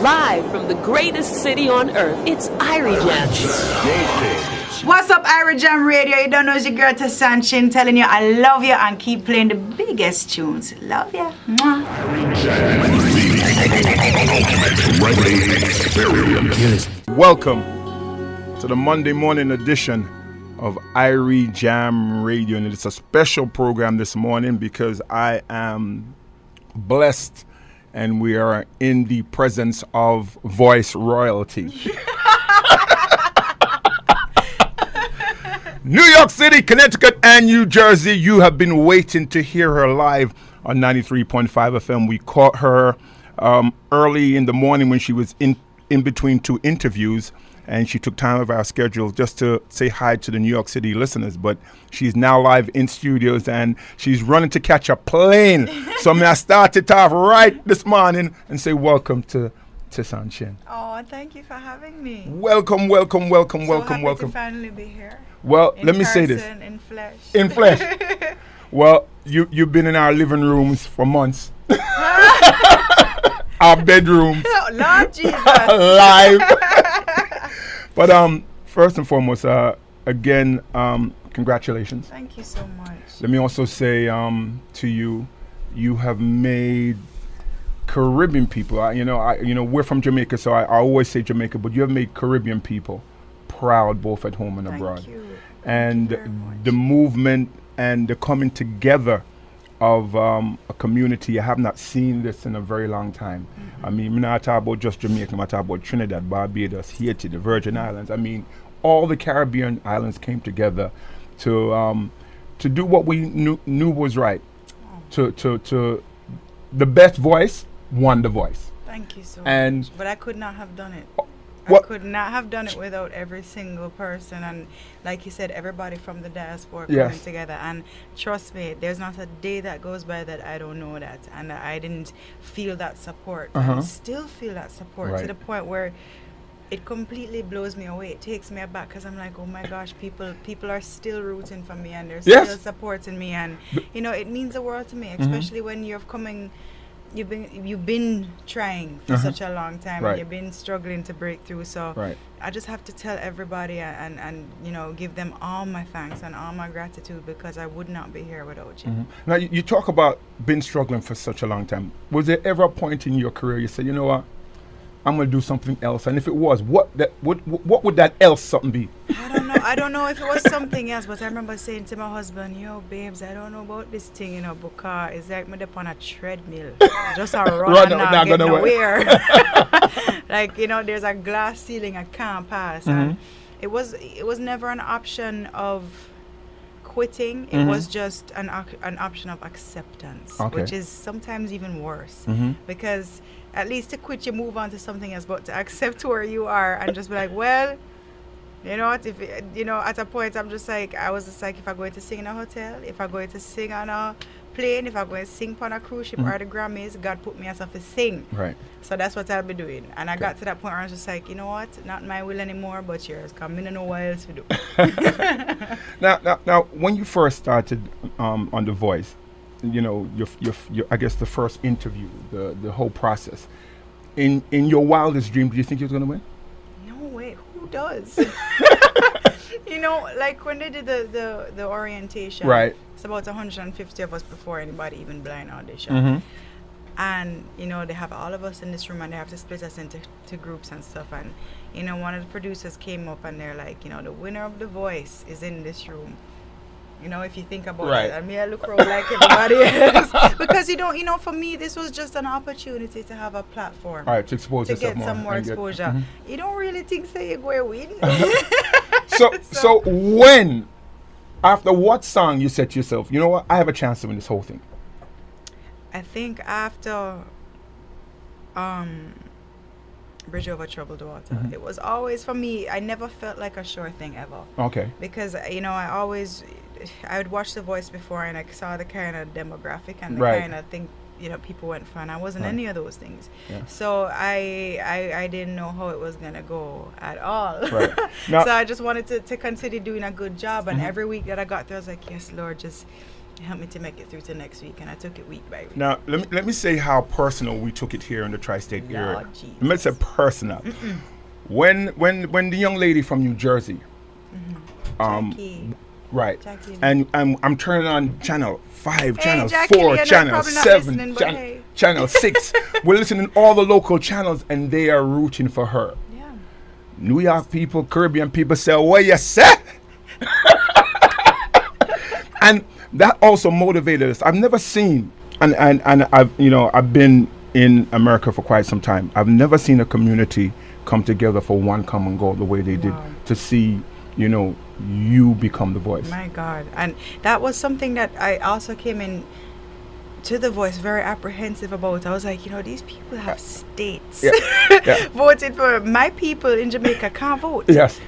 Live from the greatest city on earth, it's Irie Jam. What's up, Irie Jam Radio? You don't know, it's your girl Tessanne telling you I love you and keep playing the biggest tunes. Love you. Mwah. Welcome to the Monday morning edition of Irie Jam Radio, and it's a special program this morning because I am blessed and we are in the presence of voice royalty. New York City, Connecticut, and New Jersey, you have been waiting to hear her live on 93.5 FM. We caught her early in the morning when she was in between two interviews, and she took time out of our schedule just to say hi to the New York City listeners. But she's now live in studios, and she's running to catch a plane. So I start it off right this morning and say welcome to Tessanne. Oh, thank you for having me. Welcome. So happy to finally be here. Well, in let me person, say this. In flesh. In flesh. Well, you've been in our living rooms for months. Our bedrooms. Oh, Lord Jesus. Live. But first and foremost, again, congratulations. Thank you so much. Let me also say to you, you have made Caribbean people. We're from Jamaica, so I always say Jamaica, but you have made Caribbean people proud both at home and abroad. Thank you. And Thank you very much. the movement and the coming together of a community, I have not seen this in a very long time. Mm-hmm. I mean, I'm not talking about just Jamaica, I'm talking about Trinidad, Barbados, Haiti, the Virgin Islands. I mean, all the Caribbean islands came together to do what we knew was right. To the best voice won the voice. Thank you so And much. But I could not have done it. What? I could not have done it without every single person, and like you said, everybody from the diaspora Yes. coming together. And trust me, there's not a day that goes by that I don't know that, and I didn't feel that support. I still feel that support Right. to the point where it completely blows me away. It takes me aback because I'm like, oh my gosh, people are still rooting for me and they're Yes. still supporting me, and it means the world to me, especially when you've been trying for such a long time, Right. and you've been struggling to break through. So Right. I just have to tell everybody and give them all my thanks and all my gratitude, because I would not be here without you. Now, you talk about been struggling for such a long time. Was there ever a point in your career you said, you know what, I'm going to do something else? And if it was, what would that else something be? I don't know if it was something else, but I remember saying to my husband, yo, babes, I don't know about this thing, because it's like me up on a treadmill. Just a run and not get nowhere. Like, there's a glass ceiling I can't pass. And it was never an option of quitting. It was just an option of acceptance, which is sometimes even worse. Because at least to quit, you move on to something else, but to accept where you are and just be like, well, you know what, if at a point I was just like, if I'm going to sing in a hotel, if I'm going to sing on a plane, if I'm going to sing on a cruise ship or the Grammys, God put me as a sing. Right. So that's what I'll be doing. And I got to that point where I was just like, you know what, not my will anymore, but yours, because I don't know what else to do. Now, when you first started on The Voice, your I guess the first interview, the whole process, in your wildest dream, do you think you were going to win? No way. Who does? Like when they did the orientation, right? It's about 150 of us before anybody even blind audition. And they have all of us in this room, and they have to split us into groups and stuff. And one of the producers came up and they're like, the winner of The Voice is in this room. If you think about it, and me, I look around like everybody else, because for me, this was just an opportunity to have a platform, right, to expose yourself get some more exposure. You don't really think you're going to win. So when, after what song you said to yourself, you know what, I have a chance to win this whole thing? I think after Bridge Over Troubled Water, it was always, for me, I never felt like a sure thing ever. Okay. Because I would watch The Voice before, and I saw the kind of demographic and the kind of thing people went for, and I wasn't any of those things. Yeah. So I didn't know how it was gonna go at all. Right. So I just wanted to continue doing a good job, and every week that I got there, I was like, yes, Lord, just helped me to make it through to next week, and I took it week by week. Now, let me say how personal we took it here in the tri-state area. Lord Jesus. Let me say personal. When the young lady from New Jersey, Jackie. right, Jackie. and I'm turning on channel 5, channel Jackie, 4, you're channel probably not 7, listening, but hey. channel 6. We're listening to all the local channels, and they are rooting for her. Yeah. New York people, Caribbean people say, "What you say?" And that also motivated us. I've never seen, and I've been in America for quite some time. I've never seen a community come together for one common goal the way they did, to see, you become the voice. My God. And that was something that I also came in to the Voice very apprehensive about. I was like, these people have states. Yeah. Voted for. My people in Jamaica can't vote. Yes.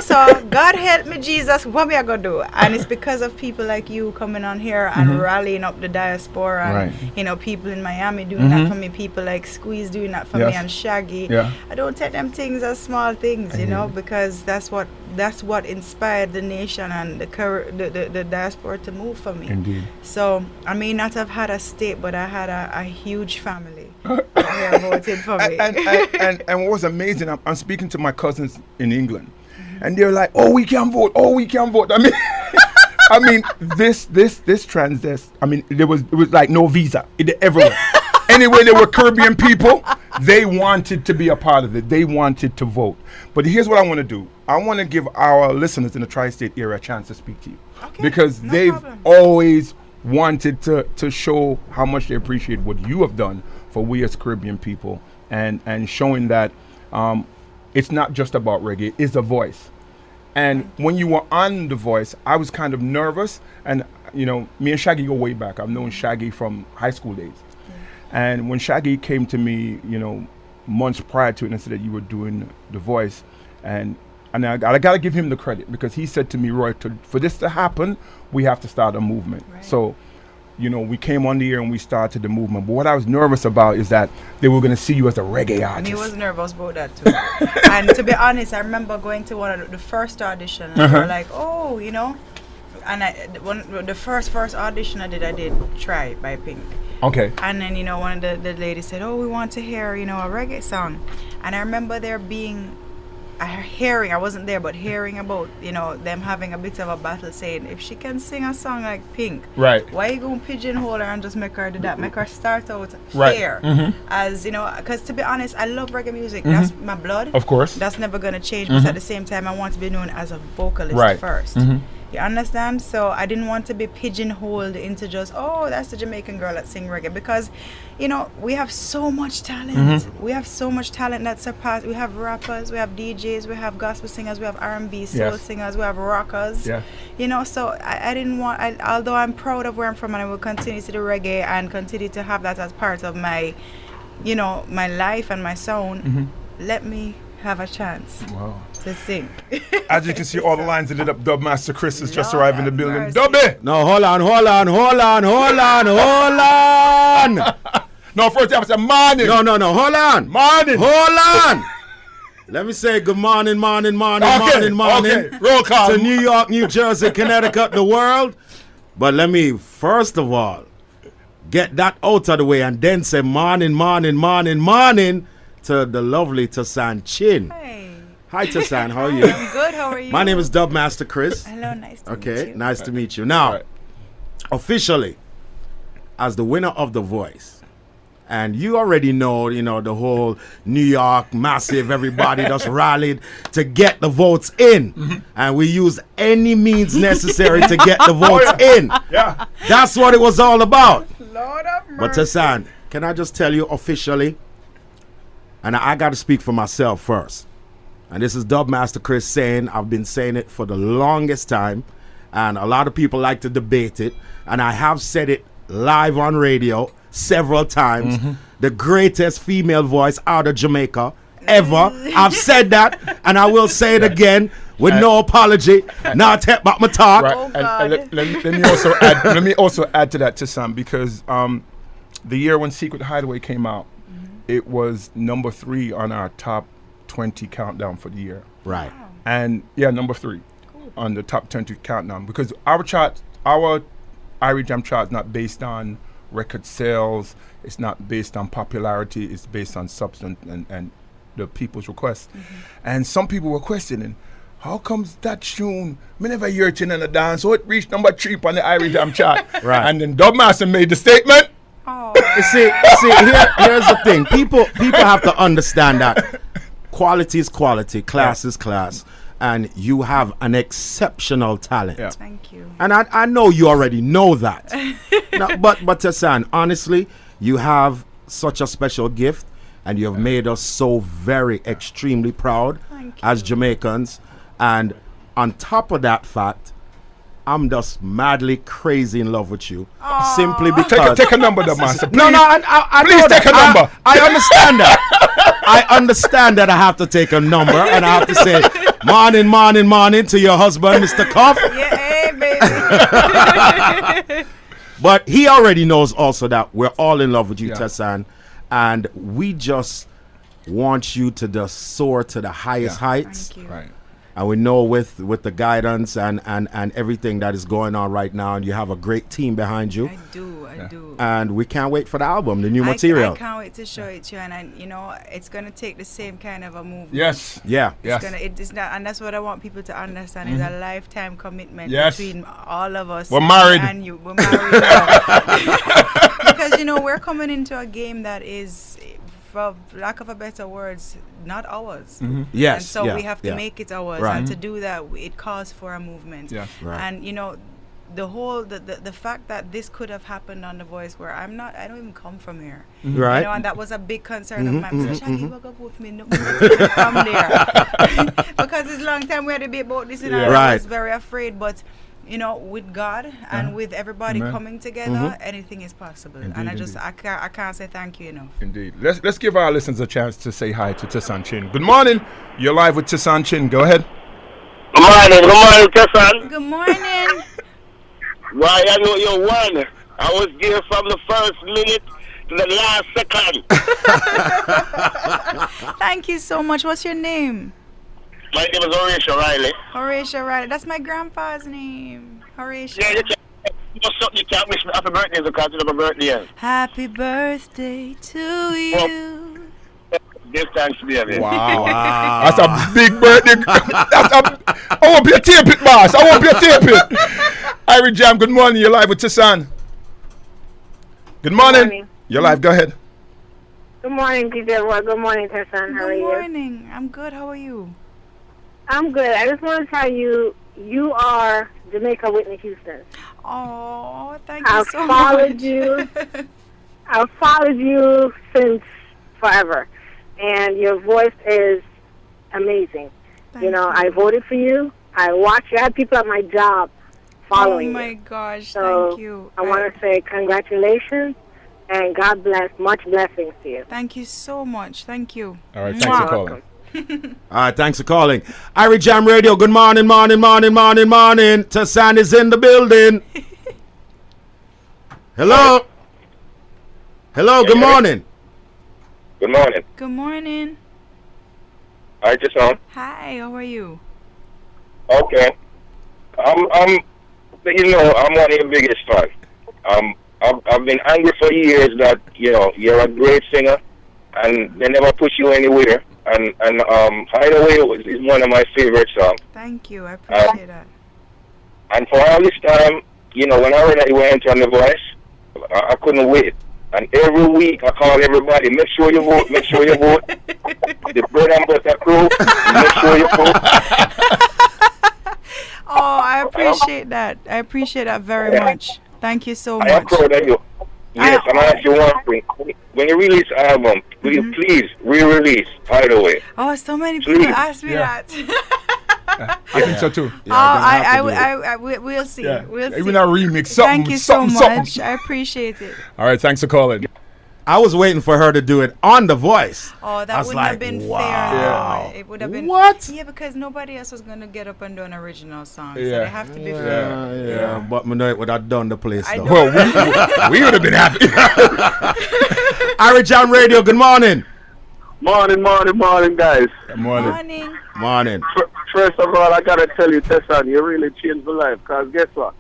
So God help me, Jesus, what we are going to do? And it's because of people like you coming on here and rallying up the diaspora and, people in Miami doing that for me, people like Squeeze doing that for me, and Shaggy. Yeah. I don't take them things as small things, because that's what inspired the nation and the diaspora to move for me. Indeed. So I may not have had a state, but I had a huge family that voted for me. And what was amazing, I'm speaking to my cousins in England, and they're like, "Oh, we can vote. Oh, we can vote." I mean, this transist. I mean, it was like no visa everywhere. Anyway, there were Caribbean people. They wanted to be a part of it. They wanted to vote. But here's what I want to do. I want to give our listeners in the tri-state area a chance to speak to you, because they've always wanted to show how much they appreciate what you have done for we as Caribbean people, and showing that it's not just about reggae, it's a voice. And when you were on The Voice, I was kind of nervous, and me and Shaggy go way back. I've known Shaggy from high school days. And when Shaggy came to me, months prior to it, and said that you were doing The Voice, and I got to give him the credit, because he said to me, "Roy, for this to happen, we have to start a movement." Right. So, we came on the air and we started the movement. But what I was nervous about is that they were going to see you as a reggae artist. And he was nervous about that too. And to be honest, I remember going to one of the first audition, and they were like, "Oh, and the first audition I did Try by Pink. Okay. And then, one of the ladies said, "Oh, we want to hear, a reggae song." And I remember there being hearing, I wasn't there, but hearing about, them having a bit of a battle, saying, if she can sing a song like Pink, right, why you going to pigeonhole her and just make her do that? Make her start out fair. As, because to be honest, I love reggae music. That's my blood. Of course. That's never going to change, but at the same time, I want to be known as a vocalist first. You understand? So I didn't want to be pigeonholed into just, oh, that's the Jamaican girl that sing reggae, because we have so much talent. We have so much talent that surpass. We have rappers, we have DJs, we have gospel singers, we have R&B soul singers, we have rockers. So I didn't want, although I'm proud of where I'm from, and I will continue to do reggae and continue to have that as part of my my life and my sound. Let me have a chance to sing. As you can see, all the lines ended up. Dub Master Chris has just arrived in the building. Dubby! No, hold on. No, first you have to say morning. No, hold on. Morning. Hold on. Let me say good morning. Okay. Roll call. To New York, New Jersey, Connecticut, the world. But let me, first of all, get that out of the way, and then say morning to the lovely Tessanne Chin. Hey. Hi, Tessanne. How are you? I'm good. How are you? My name is Dub Master Chris. Hello, nice to meet you. Okay, nice to meet you. Now, officially, as the winner of The Voice, and you already know, the whole New York massive, everybody just rallied to get the votes in. And we used any means necessary to get the votes in. Yeah. That's what it was all about. Lord of mercy. But Tessanne, can I just tell you officially, and I got to speak for myself first. And this is Dub Master Chris saying, I've been saying it for the longest time, and a lot of people like to debate it, and I have said it live on radio several times. The greatest female voice out of Jamaica ever. I've said that, and I will say it again with no apology. Now I take back my talk. Right. Oh, God. And let me also add to that, Tessanne, because the year when Secret Hideaway came out, it was number 3 on our top 20 countdown for the year. Right. Wow. And number 3 on the top 20 countdown, because our chart, our Irie Jam chart is not based on record sales. It's not based on popularity. It's based on substance and the people's requests. And some people were questioning, how comes that tune, me never hear it in a dance, so it reached number 3 on the Irie Jam chart. Right. And then Dubmaster made the statement. Oh, You see, here's the thing. People have to understand that quality is quality, class is class, and you have an exceptional talent. Yeah. thank you. And I know you already know that. No, but Tessanne, honestly, you have such a special gift, and you have made us so very extremely proud Thank as you. Jamaicans. And on top of that fact, I'm just madly crazy in love with you. Simply because Take a number, Dubmaster. no, I Please know take that. a number. I understand that. I understand that I have to take a number and I have to say, morning, morning, morning to your husband, Mr. Cuff. Yeah, hey, baby. But he already knows also that we're all in love with you, Yeah. Tessanne. And we just want you to just soar to the highest heights. Thank you. Right. And we know with the guidance and everything that is going on right now, and you have a great team behind you. I do. And we can't wait for the album, the new I material. can't wait to show it to you, and it's gonna take the same kind of a movement. Yes. Yeah. Yes. It's not, and that's what I want people to understand. It's a lifetime commitment Yes. between all of us. We're married. And you. We're married now. Because we're coming into a game that is, for lack of a better words, not ours. Yes. And so yeah, we have to yeah. make it ours. Right. And to do that, it calls for a movement. Yeah. Right. And the whole the fact that this could have happened on The Voice, where I don't even come from here. Right. And that was a big concern of mine. So Shaggy, what go with me? No, from there. Because it's a long time we had to be about this, Yeah. I Right. was very afraid, but with God and with everybody Amen. coming together, anything is possible. And I Indeed, just I can't say thank you enough. Indeed. Let's give our listeners a chance to say hi to Tessanne Chin. Good morning. You're live with Tessanne Chin. Go ahead. Good morning, Tessanne. Good morning. Why, I know you won. I was there from the first minute to the last second. Thank you so much. What's your name? My name is Horatio Riley. Horatio Riley. That's my grandpa's name. Horatio. Yeah, you can't wish me happy birthday because it's my birthday. Yes. Happy birthday to you. Give thanks, baby. Wow. That's a big birthday. I won't be a tape it, boss. I won't be a tape it. Irie Jam, good morning. You're live with Tessanne. Good morning. morning. You're live. Go ahead. Good morning, people. Well, good morning, Tessanne. How are Good you? morning. I'm good. How are you? I'm good. I just want to tell you, you are Jamaica Whitney Houston. Oh, thank you I've so followed much. you. I've followed you since forever, and your voice is amazing. Thank you. I voted for you. I watched you. I had people at my job following Oh my you. gosh, So thank you. I want to say congratulations and God bless. Much blessings to you. Thank you so much. Thank you. All right. Thanks for Mwah. calling. All right, thanks for calling. Irie Jam Radio, good morning, morning, morning, morning, morning. Tessanne is in the building. Hello. Hello, good morning. Good morning. Good morning. Hi, Tessanne. Hi, how are you? Okay. I'm one of your biggest fans. I've been angry for years that, you're a great singer and they never push you anywhere. And Hideaway is one of my favorite songs. Thank you. I appreciate that. And for all this time, when I heard that you went on The Voice, I couldn't wait. And every week I call everybody, make sure you vote, make sure you vote. The bread and butter crew, make sure you vote. Oh, I appreciate that. I appreciate that very much. Thank you so I am much. proud of you. Yes, and I ask you one thing. When you release the album, will you please re-release Hideaway? Oh, so many people Please. ask me Yeah. that. I think so too. We'll see. Yeah. We'll see. Even a remix. Something, Thank you so something, much. something. I appreciate it. All right. Thanks for calling. I was waiting for her to do it on The Voice. Oh, I that was wouldn't have like, been wow. fair. No. It would have been. What? Yeah, because nobody else was going to get up and do an original song. So Yeah. they have to be fair. Yeah, but me know it would have done the place I though. know. Well, we would have been happy. Irie Jam Radio, good morning. Morning, guys. Good morning. Morning. Morning. First of all, I gotta tell you, Tessanne, you really changed my life. Cause guess what?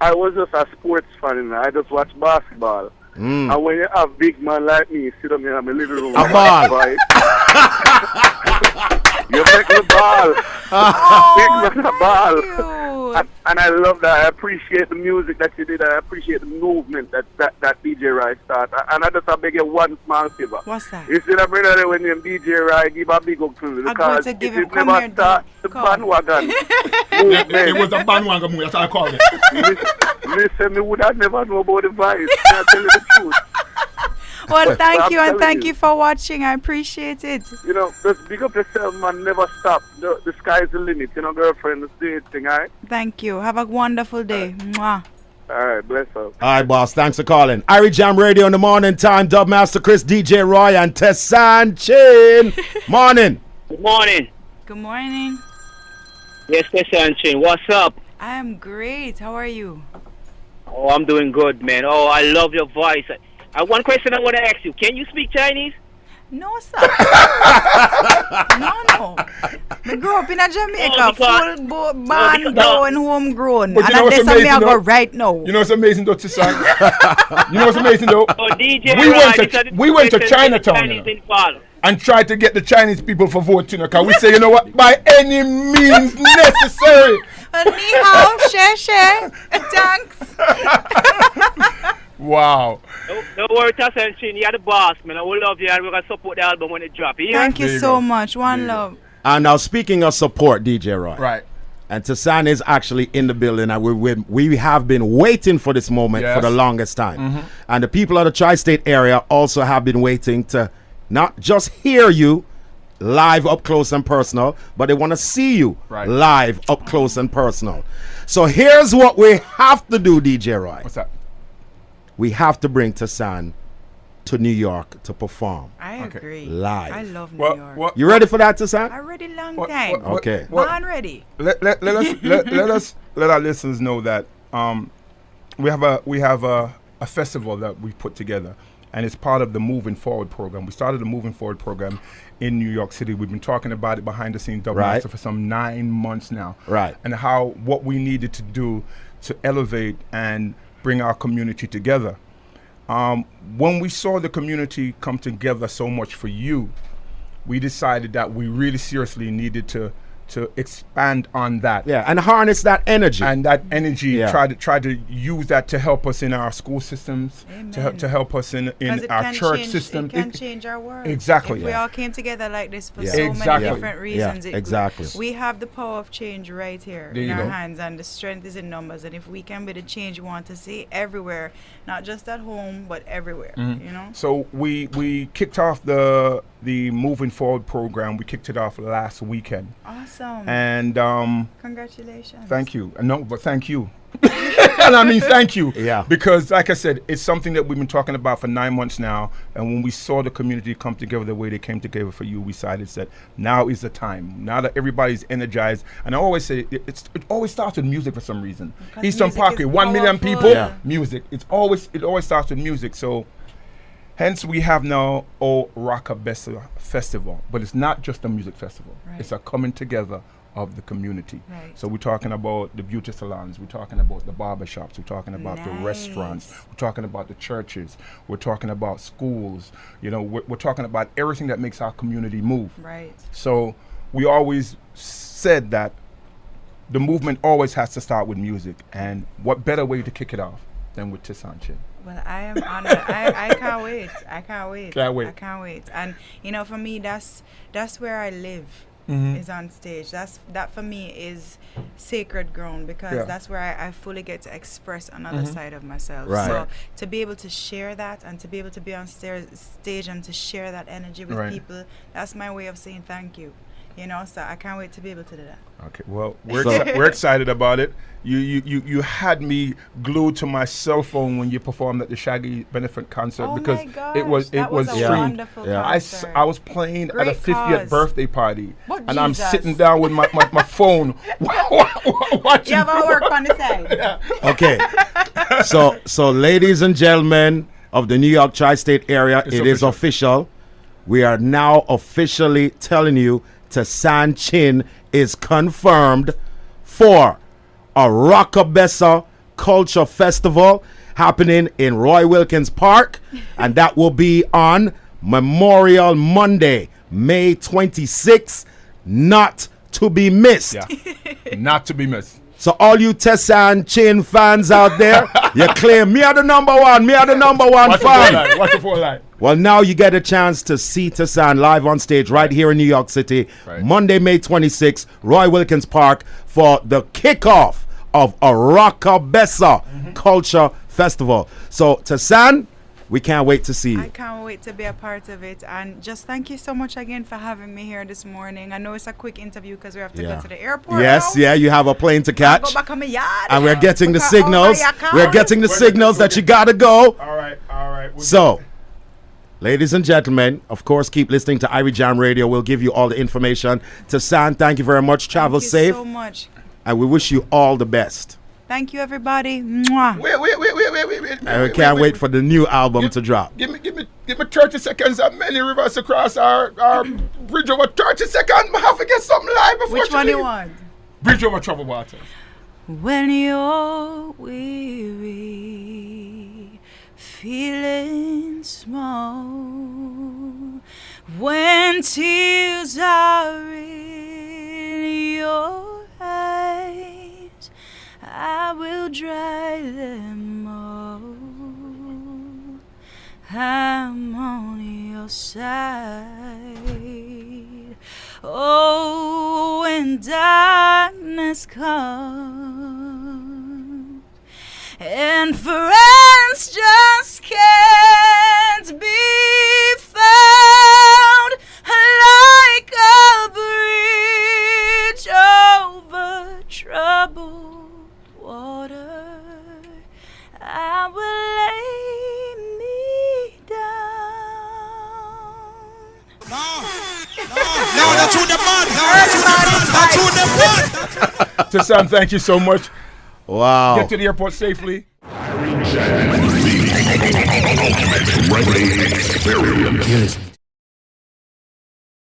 I was just a sports fan, and I just watch basketball. And when you have big man like me sit up in my living room, A ball. you make the ball. Big man, a ball. And I love that. I appreciate the music that you did. I appreciate the movement that DJ Rai started. And I just beg you one small favor. What's that? You see that brother when you DJ Rai, give a big up to him. I'm Because going to give if him, you come never here, start the come. bandwagon It was movement, a bandwagon move. That's how I called it. listen, me would have never know about the vibes. I tell you the truth. Well, thank you, and telling thank you. you for watching. I appreciate it. You know, just big up yourself, man. Never stop. The sky's the limit. You know, girlfriend, let's do it thing, all right? Thank you. Have a wonderful day. Mwah. All right, bless up. All right, boss. Thanks for calling. Irie Jam Radio in the morning time. Dubmaster Chris, DJ Roy, and Tessanne Chin. Morning. Good morning. Good morning. Yes, Tessanne. What's up? I am great. How are you? Oh, I'm doing good, man. Oh, I love your voice. One question I want to ask you. Can you speak Chinese? No, sir. no. I grew up in a Jamaica, Oh, because- born, no. and homegrown. But And you know what's that's me I amazing, go though? right now. You know what's amazing though, Tessanne? You know what's amazing though? Oh, DJ We Rai, went to- these are the we went to questions Chinatown, Chinese you know. involved. And tried to get the Chinese people for vote, you know, because we say, you know what, by any means necessary. Ni hao, she. Thanks. Wow. Don't worry, Tessanne. You're the boss, man. I will love you, and we're going to support the album when it drops. Thank you There you so go. much. One love. And now, speaking of support, DJ Roy. Right. And Tessanne is actually in the building, and we have been waiting for this moment for the Yes. longest time. And the people of the tri-state area also have been waiting to not just hear you live up close and personal, but they want to see you Right. live up close and personal. So here's what we have to do, DJ Roy. What's that? We have to bring Tessanne to New York to perform I Okay. agree. live. I love New York. You ready for that, Tessanne? Already long What- time. what- Okay. Man ready. Let our listeners know that we have a festival that we put together, and it's part of the Moving Forward program. We started the Moving Forward program in New York City. We've been talking about it behind the scenes, Dubmaster, Right. for some 9 months now. Right. And how what we needed to do to elevate and bring our community together. When we saw the community come together so much for you, we decided that we really seriously needed to expand on that. Yeah, and harness that energy. And that energy, Yeah. try to use that to help us in our school systems, to help us in 'Cause it our can church change, system. It can change our world. Exactly. If we Yeah. all came together like this for Yeah. so Exactly. many different reasons. Yeah, exactly. We have the power of change right here There in you our go. hands, and the strength is in numbers. And if we can be the change we want to see everywhere, not just at home, but everywhere, you know? So we kicked off the Moving Forward program. We kicked it off last weekend. Awesome. And Congratulations. thank you. No, but thank you. And I mean, thank you. Yeah. Because, like I said, it's something that we've been talking about for 9 months now. And when we saw the community come together the way they came together for you, we decided that now is the time. Now that everybody's energized. And I always say it always starts with music for some reason. Because Eastern music Parkway, is 1 million powerful. people, Yeah. music. It always starts with music. So hence we have now Rockabessa Festival. But it's not just a music festival. Right. It's a coming together of the community. Right. So we're talking about the beauty salons, we're talking about the barbershops, we're talking about the restaurants, Nice. we're talking about the churches, we're talking about schools, you know, we're talking about everything that makes our community move. Right. So we always said that the movement always has to start with music, and what better way to kick it off than with Tessanne Chin? Well, I am honored. I can't wait. I can't wait. Can't wait. I can't wait. And you know, for me, that's where I live. Mm-hmm. Is on stage. That for me is sacred ground, because Yeah. that's where I fully get to express another side of myself. Right. So Right. to be able to share that, and to be able to be on stage and to share that energy with Right. people, that's my way of saying thank you. You know, so I can't wait to be able to do that. Okay, well, we're excited about it. You had me glued to my cell phone when you performed at the Shaggy benefit concert, Oh because my gosh, it was that was a streamed. wonderful Yeah. concert. I was playing at a Great 50th cause. birthday party, But and I'm Jesus. sitting down with my phone watching. You have a work on the side. Okay. So ladies and gentlemen of the New York tri-state area, It's it is official. We are now officially telling you Tessanne Chin is confirmed for a Rockabessa Culture Festival happening in Roy Wilkins Park, and that will be on Memorial Monday, May 26th. Not to be missed. Yeah. Not to be missed. So all you Tessanne Chin fans out there, you claim me are the number one fan. Watch the full line. Well, now you get a chance to see Tessanne live on stage right here in New York City, Monday, May 26th, Roy Wilkins Park, for the kickoff of a Rockabessa Culture Festival. So Tessanne, we can't wait to see you. I can't wait to be a part of it. And just thank you so much again for having me here this morning. I know it's a quick interview because we have to go to the airport. Yes, now. You have a plane to catch. Go back on my yard. And we're getting the signals. We're getting the signals that you gotta go. All right. So, ladies and gentlemen, of course, keep listening to Irie Jam Radio. We'll give you all the information. Tessanne, thank you very much. Travel safe. Thank you so much. And we wish you all the best. Thank you, everybody. Mwah. Wait. And we can't wait for the new album to drop. Give me 30 seconds. Many rivers across our bridge over 30 seconds. I have to get something live before Which one do you want? Bridge over troubled waters. When you're weary, feeling small, when tears are in your eyes, I will dry them all. I'm on your side. Oh, when darkness comes and friends just can't be found, like a bridge over troubled water, I will lay me down. No, that's who the man. Tessanne, thank you so much. Wow. Get to the airport safely. Experience.